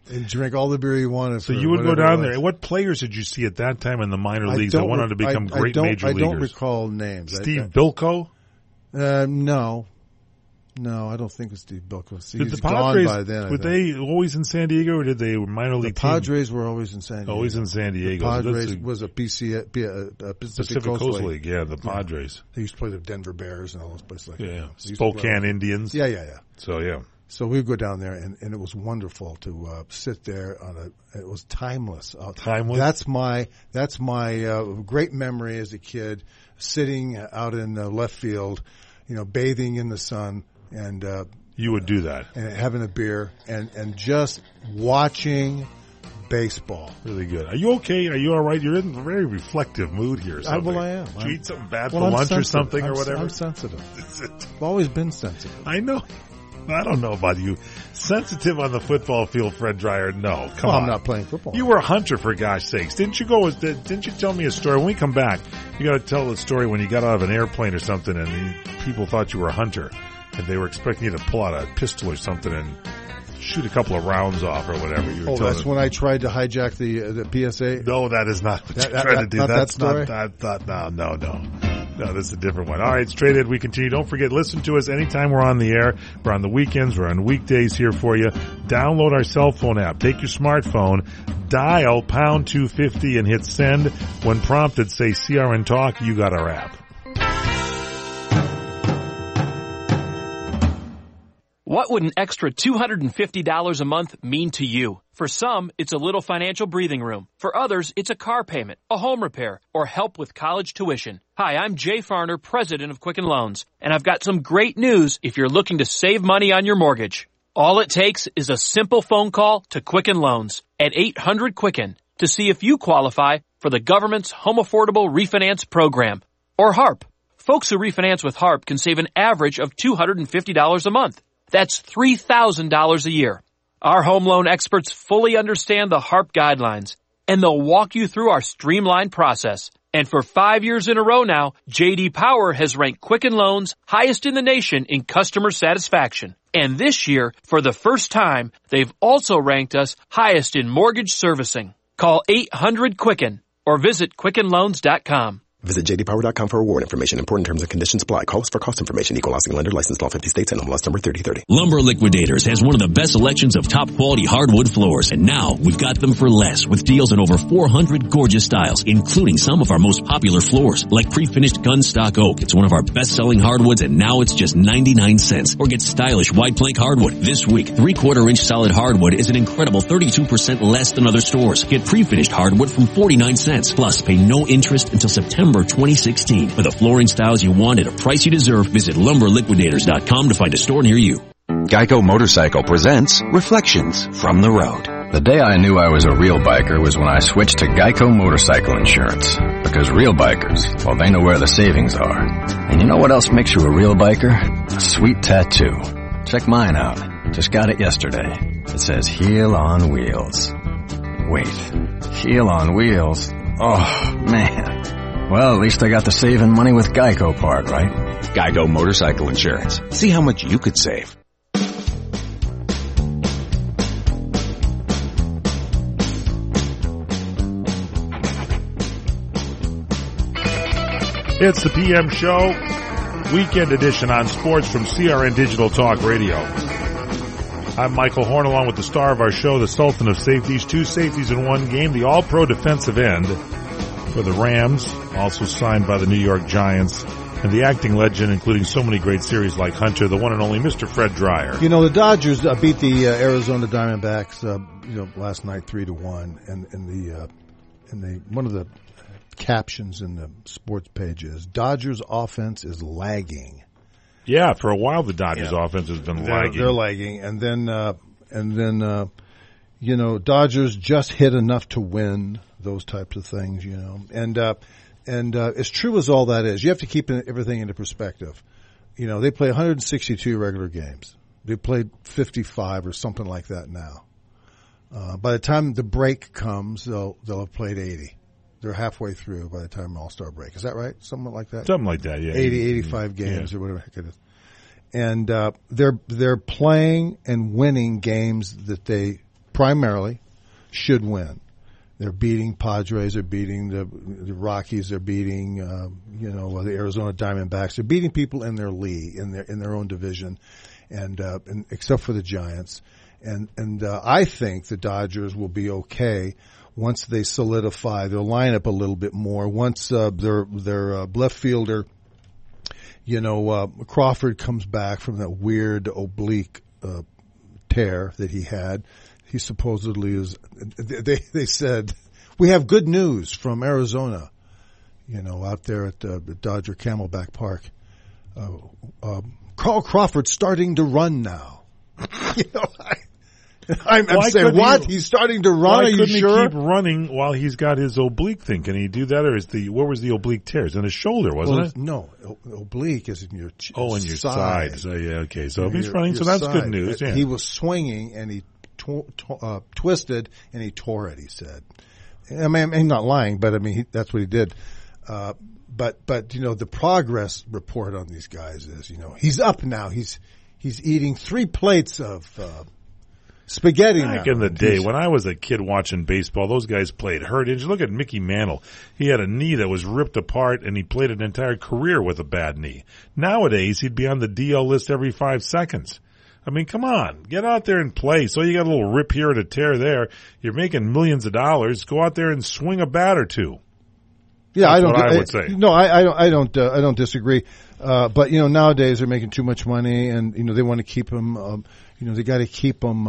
and drink all the beer you wanted. So you would go down there. What players did you see at that time in the minor leagues that went on to become great major leaguers? I don't recall names. Steve Bilko? No, I don't think it's Steve Bilko. Did the Padres, gone by then. Were they always in San Diego, or did they minor league team? The Padres were always in San Diego. Always in San Diego. The Padres was a Pacific Coast League. Yeah, the Padres. They used to play the Denver Bears and all those places like that. Yeah, Spokane Indians. Yeah. So, yeah. So we'd go down there, and it was wonderful to sit there it was timeless. Timeless? That's my great memory as a kid, sitting out in left field, bathing in the sun. And you would do that, and having a beer, and just watching baseball. Really good. Are you okay? Are you all right? You're in a very reflective mood here. I am. Did you eat something bad for lunch or something or whatever? I'm sensitive. I've always been sensitive. I know. I don't know about you. Sensitive on the football field, Fred Dreyer? No, come on. I'm not playing football. You were a hunter, for gosh sakes. Didn't you tell me a story? When we come back, you got to tell the story when you got out of an airplane or something, and people thought you were a hunter. And they were expecting you to pull out a pistol or something and shoot a couple of rounds off or whatever. You were that's when I tried to hijack the PSA? No, that is not what you're trying to do. That's not that. No, this is a different one. All right, Straight Ahead, we continue. Don't forget, listen to us anytime we're on the air. We're on the weekends. We're on weekdays here for you. Download our cell phone app. Take your smartphone, dial pound 250 and hit send. When prompted, say CRN Talk. You got our app. What would an extra $250 a month mean to you? For some, it's a little financial breathing room. For others, it's a car payment, a home repair, or help with college tuition. Hi, I'm Jay Farner, president of Quicken Loans, and I've got some great news if you're looking to save money on your mortgage. All it takes is a simple phone call to Quicken Loans at 800-QUICKEN to see if you qualify for the government's Home Affordable Refinance Program, or HARP. Folks who refinance with HARP can save an average of $250 a month. That's $3,000 a year. Our home loan experts fully understand the HARP guidelines, and they'll walk you through our streamlined process. And for 5 years in a row now, J.D. Power has ranked Quicken Loans highest in the nation in customer satisfaction. And this year, for the first time, they've also ranked us highest in mortgage servicing. Call 800-QUICKEN or visit QuickenLoans.com. Visit jdpower.com for award information. Important terms and conditions apply. Calls for cost information. Equal housing lender. Licensed all 50 states. And MLS number 3030. Lumber Liquidators has one of the best selections of top quality hardwood floors, and now we've got them for less with deals on over 400 gorgeous styles, including some of our most popular floors, like pre-finished gunstock oak. It's one of our best-selling hardwoods, and now it's just 99 cents. Or get stylish wide plank hardwood. This week, 3/4-inch solid hardwood is an incredible 32% less than other stores. Get pre-finished hardwood from 49 cents. Plus, pay no interest until September 2016. For the flooring styles you want at a price you deserve, visit LumberLiquidators.com to find a store near you. Geico Motorcycle presents Reflections from the Road. The day I knew I was a real biker was when I switched to Geico Motorcycle Insurance. Because real bikers, well, they know where the savings are. And you know what else makes you a real biker? A sweet tattoo. Check mine out. Just got it yesterday. It says Heel on Wheels. Wait, Heel on Wheels? Oh, man. Well, at least I got the saving money with Geico part, right? Geico Motorcycle Insurance. See how much you could save. It's the PM Show, weekend edition on sports from CRN Digital Talk Radio. I'm Michael Horn, along with the star of our show, the Sultan of Safeties, 2 safeties in one game, the All-Pro defensive end for the Rams, also signed by the New York Giants, and the acting legend, including so many great series like Hunter, the one and only Mr. Fred Dreyer. You know, the Dodgers beat the Arizona Diamondbacks, last night 3-1, and one of the captions in the sports page is Dodgers offense is lagging. Yeah, for a while the Dodgers offense has been lagging. They're lagging, and then Dodgers just hit enough to win. Those types of things, and as true as all that is, you have to keep everything into perspective. They play 162 regular games. They played 55 or something like that now. By the time the break comes, they'll have played 80. They're halfway through by the time All-Star break. Is that right? Something like that? Something like that, yeah. 80, 85 games or whatever the heck it is. And they're playing and winning games that they primarily should win. They're beating Padres. They're beating the Rockies. They're beating, the Arizona Diamondbacks. They're beating people in their league, in their own division, and except for the Giants. And I think the Dodgers will be okay once they solidify their lineup a little bit more. Once their left fielder, Crawford comes back from that weird oblique tear that he had. He supposedly is. They said we have good news from Arizona. Out there at the Dodger Camelback Park. Carl Crawford's starting to run now. I'm saying what? He's starting to run. Why Are you couldn't sure? he keep running while he's got his oblique thing? Can he do that, or what was the oblique tear? It's in his shoulder, wasn't it? No, oblique is in your in your side. So yeah, okay. So if he's running, so your that's good side. news. Yeah. He was swinging and he twisted and he tore it. He said, I mean, I'm not lying, but I mean that's what he did. But the progress report on these guys is he's up now. He's eating 3 plates of spaghetti Back now. in the day, when I was a kid watching baseball, those guys played hurt. And look at Mickey Mantle. He had a knee that was ripped apart, and he played an entire career with a bad knee. Nowadays, he'd be on the DL list every 5 seconds. I mean, come on. Get out there and play. So you got a little rip here and a tear there. You're making millions of dollars. Go out there and swing a bat or two. Yeah, That's what I would say. No, I don't disagree. But nowadays they're making too much money, and they want to keep them. They got to keep them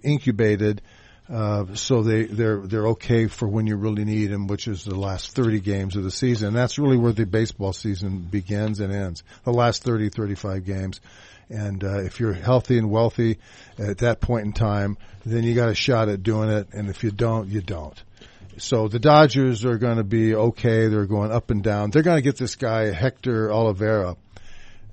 incubated, so they're okay for when you really need them, which is the last 30 games of the season. And that's really where the baseball season begins and ends. The last 30, 35 games. And if you're healthy and wealthy at that point in time, then you got a shot at doing it. And if you don't, you don't. So the Dodgers are going to be okay. They're going up and down. They're going to get this guy, Hector Oliveira.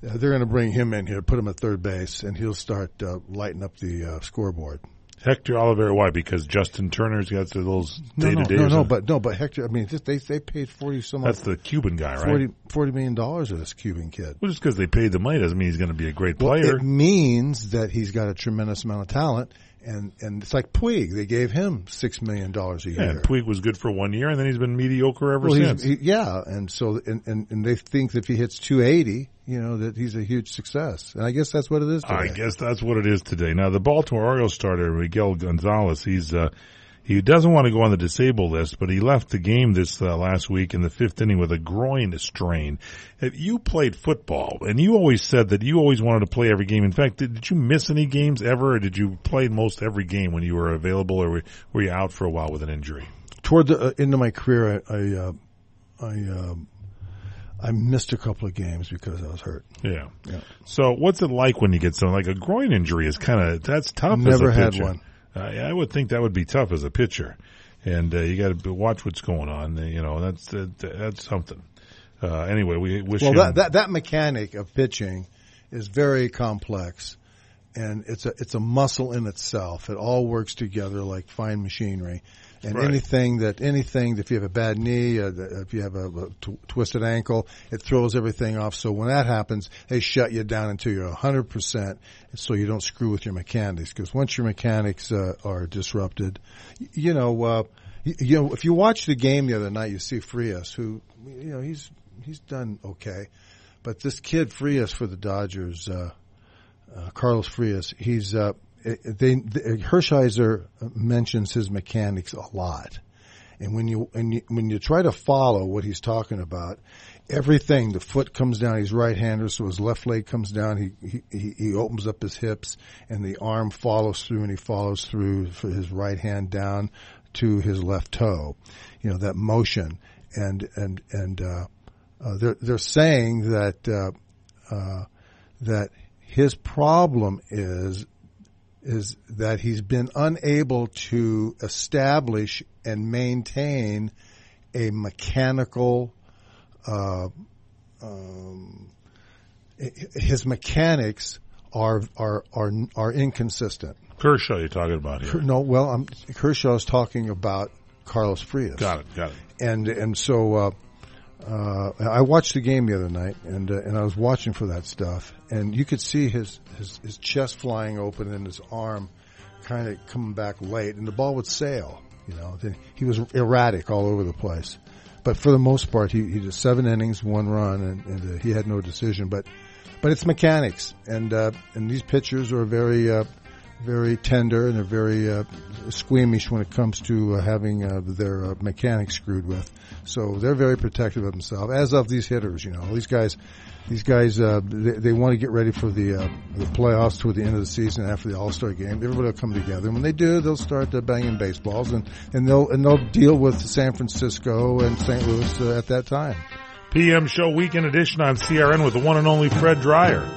They're going to bring him in here, put him at third base, and he'll start lighting up the scoreboard. Hector Oliveira, why? Because Justin Turner's got the little day-to-day. But Hector, I mean, they paid 40 some. That's the Cuban guy, right? $40 million of this Cuban kid. Well, just because they paid the money doesn't mean he's going to be a great player. It means that he's got a tremendous amount of talent. And it's like Puig. They gave him $6 million a year. Yeah, and Puig was good for 1 year, and then he's been mediocre ever since. And so and they think that if he hits 280, that he's a huge success. And I guess that's what it is today. I guess that's what it is today. Now, the Baltimore Orioles starter, Miguel Gonzalez, he doesn't want to go on the disabled list, but he left the game this last week in the fifth inning with a groin strain. You played football, and you always said that you always wanted to play every game. In fact, did you miss any games ever, or did you play most every game when you were available, or were you out for a while with an injury? Toward the end of my career, I missed a couple of games because I was hurt. Yeah. So what's it like when you get something like a groin injury? That's tough. Never as a had pitcher. one. I would think that would be tough as a pitcher, and you got to watch what's going on. That's something. Anyway, we wish. Well, that mechanic of pitching is very complex, and it's a muscle in itself. It all works together like fine machinery. And right. anything that if you have a bad knee, if you have a twisted ankle, it throws everything off. So when that happens, they shut you down until you're 100%, so you don't screw with your mechanics. Because once your mechanics are disrupted, if you watch the game the other night, you see Frias, who he's done okay, but this kid Frias for the Dodgers, Carlos Frias, he's Hershiser mentions his mechanics a lot, and when you try to follow what he's talking about, everything, the foot comes down. He's right-hander, so his left leg comes down. He opens up his hips, and the arm follows through, and he follows through for his right hand down to his left toe. That motion, and they're saying that his problem is that he's been unable to establish and maintain a mechanical, his mechanics are inconsistent. Kershaw you're talking about here. No, well, Kershaw's talking about Carlos Frias. Got it. And so, I watched the game the other night, and I was watching for that stuff, and you could see his chest flying open and his arm kind of coming back late, and the ball would sail. Then he was erratic all over the place, but for the most part, he did 7 innings, 1 run, and he had no decision. But it's mechanics, and these pitchers are very very tender, and they're very squeamish when it comes to having their mechanics screwed with. So they're very protective of themselves, as of these hitters. These guys, they want to get ready for the playoffs toward the end of the season after the All-Star game. Everybody will come together, and when they do, they'll start banging baseballs, and they'll deal with San Francisco and St. Louis at that time. PM Show Weekend Edition on CRN with the one and only Fred Dreyer.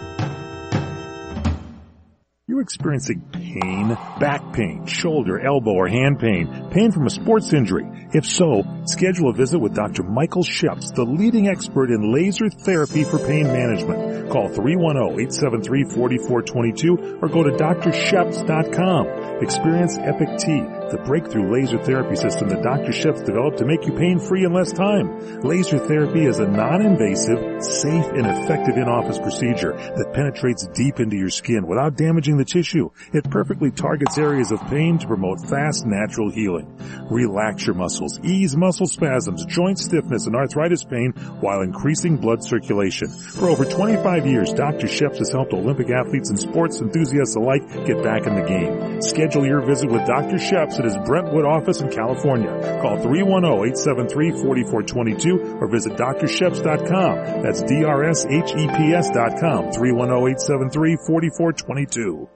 You're experiencing pain, back pain, shoulder, elbow, or hand pain from a sports injury. If so, schedule a visit with Dr. Michael Sheps, the leading expert in laser therapy for pain management. Call 310-873-4422 or go to drsheps.com. Experience Epic T, the breakthrough laser therapy system that Dr. Sheps developed to make you pain-free in less time. Laser therapy is a non-invasive, safe, and effective in-office procedure that penetrates deep into your skin without damaging the tissue. It perfectly targets areas of pain to promote fast, natural healing. Relax your muscles, ease muscle muscle spasms, joint stiffness, and arthritis pain while increasing blood circulation. For over 25 years, Dr. Sheps has helped Olympic athletes and sports enthusiasts alike get back in the game. Schedule your visit with Dr. Sheps at his Brentwood office in California. Call 310-873-4422 or visit drsheps.com. That's DRSHEPS.com. 310-873-4422.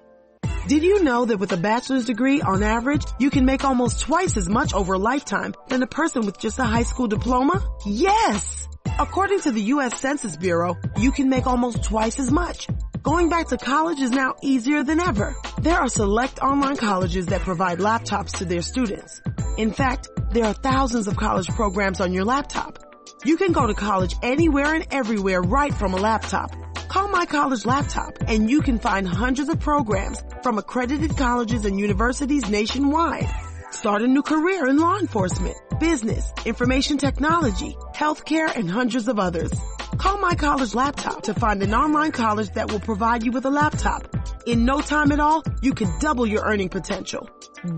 Did you know that with a bachelor's degree, on average, you can make almost twice as much over a lifetime than a person with just a high school diploma? Yes! According to the U.S. Census Bureau, you can make almost twice as much. Going back to college is now easier than ever. There are select online colleges that provide laptops to their students. In fact, there are thousands of college programs on your laptop. You can go to college anywhere and everywhere right from a laptop. Call My College Laptop and you can find hundreds of programs from accredited colleges and universities nationwide. Start a new career in law enforcement, business, information technology, healthcare, and hundreds of others. Call My College Laptop to find an online college that will provide you with a laptop. In no time at all, you can double your earning potential.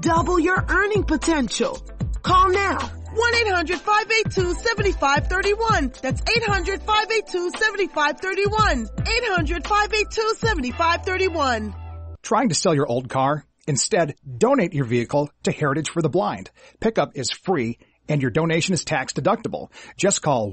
Double your earning potential. Call now. 1-800-582-7531. That's 800-582-7531. 800-582-7531. Trying to sell your old car? Instead, donate your vehicle to Heritage for the Blind. Pickup is free and your donation is tax deductible. Just call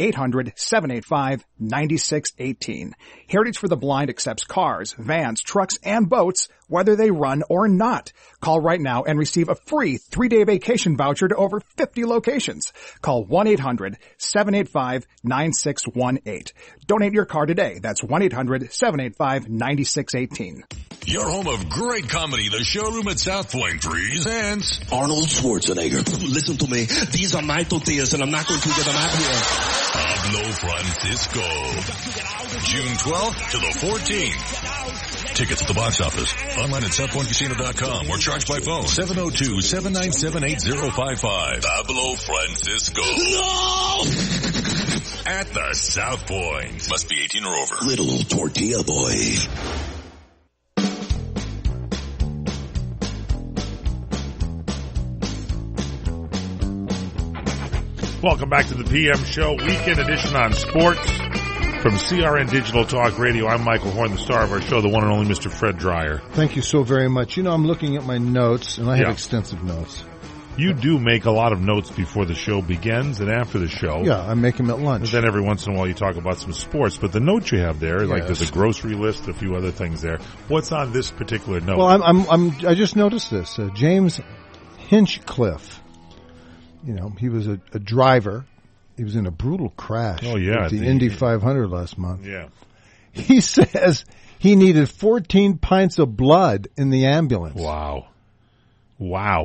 1-800-785-9618. Heritage for the Blind accepts cars, vans, trucks, and boats, whether they run or not. Call right now and receive a free 3-day vacation voucher to over 50 locations. Call 1-800-785-9618. Donate your car today. That's 1-800-785-9618. Your home of great comedy, the Showroom at South Point presents Arnold Schwarzenegger. Listen to me. These are my tortillas and I'm not going to get them out here. Pablo Francisco. June 12th to the 14th. Tickets at the box office. Online at SouthPointCasino.com or charged by phone. 702-797-8055. Pablo Francisco. No! At the South Point. Must be 18 or over. Little tortilla boy. Welcome back to the PM Show, weekend edition on sports. From CRN Digital Talk Radio, I'm Michael Horn, the star of our show, the one and only Mr. Fred Dreyer. Thank you so very much. You know, I'm looking at my notes, and I have extensive notes. You do make a lot of notes before the show begins and after the show. Yeah, I make them at lunch. And then every once in a while you talk about some sports. But the notes you have there, like there's a grocery list, a few other things there. What's on this particular note? Well, I just noticed this. James Hinchcliffe. You know, he was a driver. He was in a brutal crash. Oh, yeah. At the Indy 500 last month. Yeah. He says he needed 14 pints of blood in the ambulance. Wow.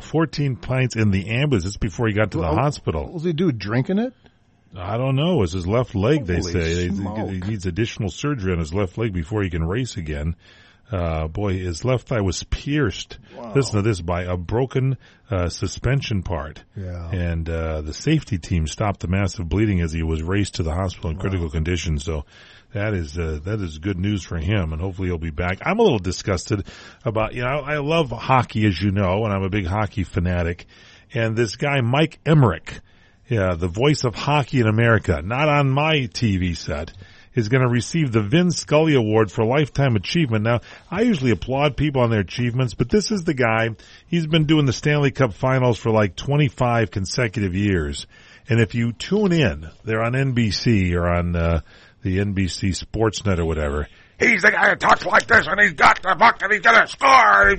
14 pints in the ambulance. It's before he got to the hospital. What was he do, drinking it? I don't know. It's his left leg, they Holy say. smoke. He needs additional surgery on his left leg before he can race again. Boy, his left thigh was pierced. Wow. Listen to this, by a broken suspension part. Yeah. And the safety team stopped the massive bleeding as he was raced to the hospital in critical condition. So that is good news for him, and hopefully he'll be back. I'm a little disgusted about, I love hockey, as you know, and I'm a big hockey fanatic. And this guy, Mike Emmerich, the voice of hockey in America, not on my TV set, is going to receive the Vin Scully Award for Lifetime Achievement. Now, I usually applaud people on their achievements, but this is the guy. He's been doing the Stanley Cup Finals for like 25 consecutive years. And if you tune in, they're on NBC or on the NBC Sportsnet or whatever. He's the guy who talks like this, and he's got the buck, and he's going to score.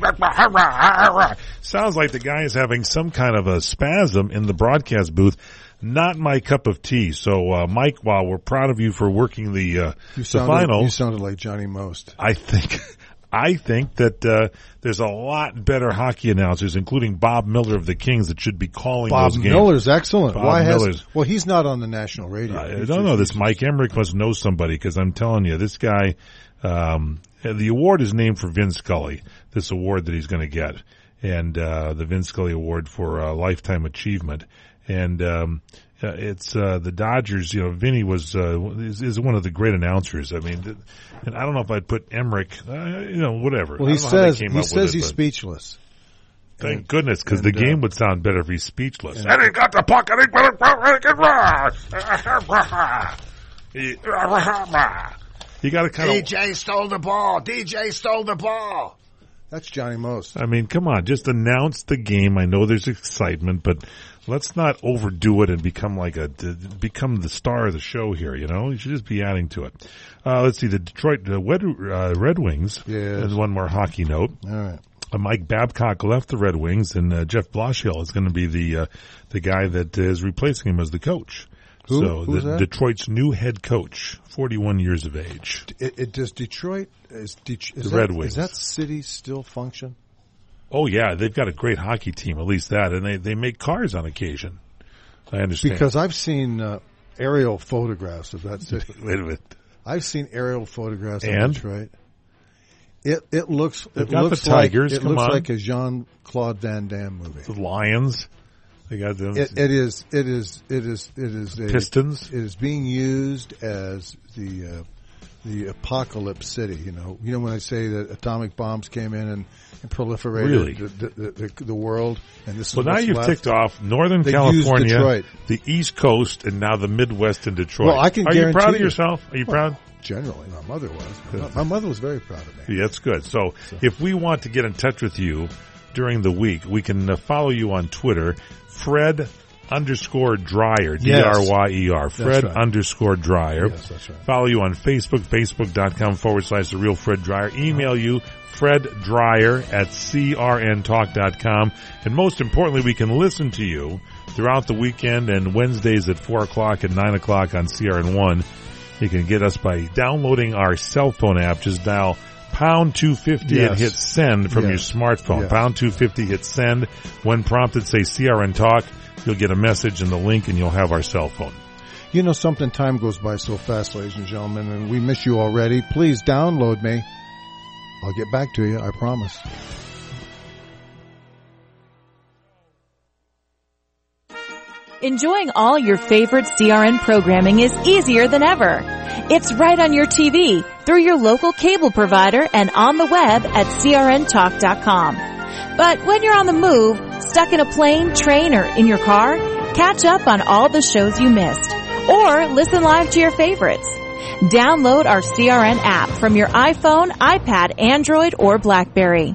Sounds like the guy is having some kind of a spasm in the broadcast booth. Not my cup of tea. So, Mike, while we're proud of you for working the finals. You sounded like Johnny Most. I think that there's a lot better hockey announcers, including Bob Miller of the Kings, that should be calling those games. Bob Miller's excellent. Miller's. Well, he's not on the national radio. I don't know. This Mike Emmerich must know somebody, because I'm telling you, this guy, the award is named for Vin Scully, this award that he's going to get, and the Vin Scully Award for Lifetime Achievement. And it's the Dodgers. Vinny is one of the great announcers. I mean, and I don't know if I'd put Emmerich. Whatever. Well, he says he's speechless. Thank goodness, because the game would sound better if he's speechless. And he got the puck, and he got to kind of... DJ stole the ball. DJ stole the ball. That's Johnny Most. I mean, come on, just announce the game. I know there's excitement, but let's not overdo it and become the star of the show here, you know? You should just be adding to it. Let's see, the Detroit Red Wings. There's one more hockey note. All right. Mike Babcock left the Red Wings, and Jeff Blashill is going to be the guy that is replacing him as the coach. Who's that? Detroit's new head coach, 41 years of age. Does Detroit the Red Wings? Does that city still function? Oh yeah, they've got a great hockey team, at least that, and they make cars on occasion. I understand because I've seen aerial photographs of that city. Wait a minute, I've seen aerial photographs of Detroit. It looks Tigers. It looks like a Jean-Claude Van Damme movie. The Lions. They got them. It is Pistons. It is being used as the apocalypse city. You know when I say that atomic bombs came in and proliferated the world, and this. So now you've ticked off Northern California, the East Coast, and now the Midwest and Detroit. Well, I can. Are you proud of yourself? Are you proud? Generally, my mother was. My mother was very proud of me. Yeah, that's good. So if we want to get in touch with you during the week, we can follow you on Twitter, Fred _Dryer, D-R-Y-E-R, Fred _Dryer. Yes, that's right. Follow you on Facebook, facebook.com/The Real Fred Dryer. Email you, freddryer@crntalk.com. And most importantly, we can listen to you throughout the weekend and Wednesdays at 4 o'clock and 9 o'clock on CRN1. You can get us by downloading our cell phone app. Just dial pound 250 and hit send from your smartphone. Pound 250, hit send. When prompted, say CRN Talk. You'll get a message and the link, and you'll have our cell phone. You know something, time goes by so fast, ladies and gentlemen, and we miss you already. Please download me. I'll get back to you, I promise. Enjoying all your favorite CRN programming is easier than ever. It's right on your TV, through your local cable provider, and on the web at crntalk.com. But when you're on the move, stuck in a plane, train, or in your car, catch up on all the shows you missed. Or listen live to your favorites. Download our CRN app from your iPhone, iPad, Android, or BlackBerry.